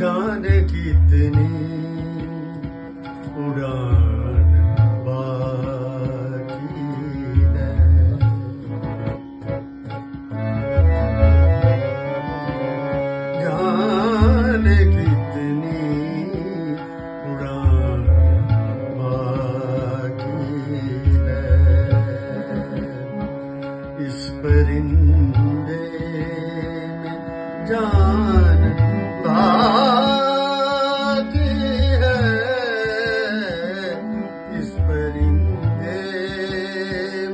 जाने कितनी उड़ान बाकी है, जाने कितनी उड़ान बाकी है। इस परिंदे में जान बाकी है, इस परिंदे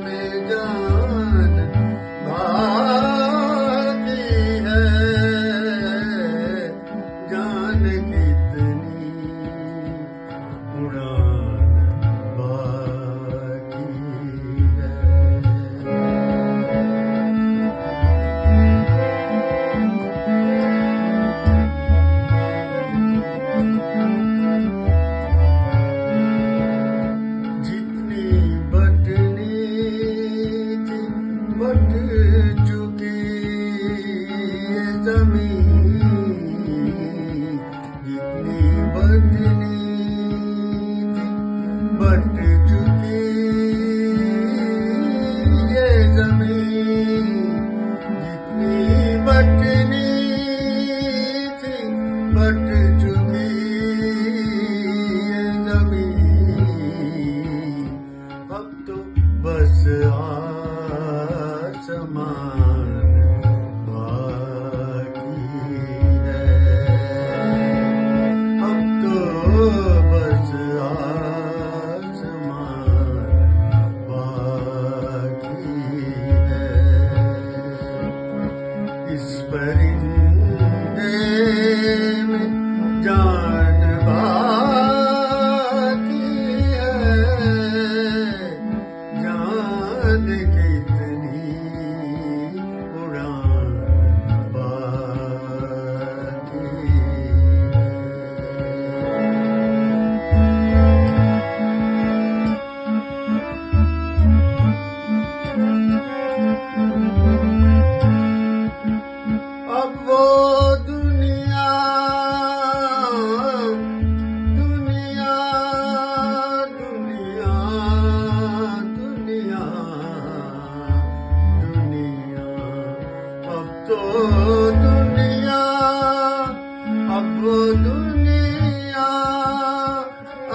में जान बाकी है। जान कितनी उड़ान बाकी है। बट चुकी ये ज़मीन, जितनी बटनी थी बट चुकी ये ज़मीन, जितनी बटनी थी बट चुकी ये ज़मीन। अब तो बस आसमान बाकी है, अब तो बस आसमान बाकी है। इस परिंदे में जान बाकी है, जान कितनी उड़ान बाकी अब वो दुनिया दुनिया दुनिया दुनिया दुनिया अब तो दुनिया, अब वो दुनिया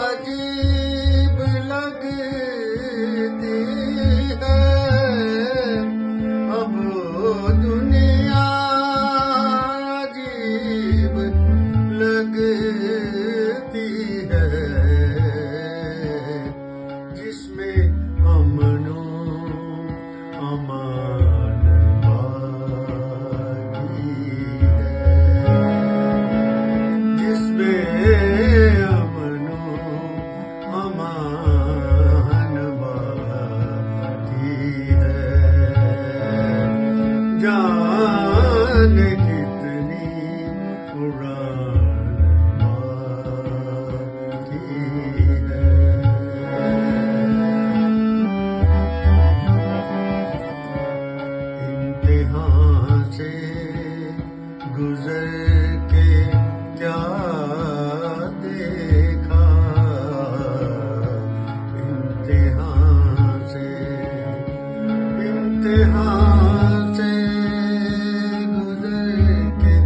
अजीब लगती है। अब वो दुनिया अजीब लगती है, जिसमें अमनो अमान बाकी है, जिसमें अमनो अमान बाकी है। जान कितनी उड़ान बाकी है। इम्तिहान से गुजर के क्या देखा, इम्तिहान से गुजर के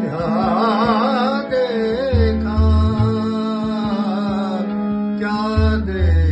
क्या देखा, क्या देखा।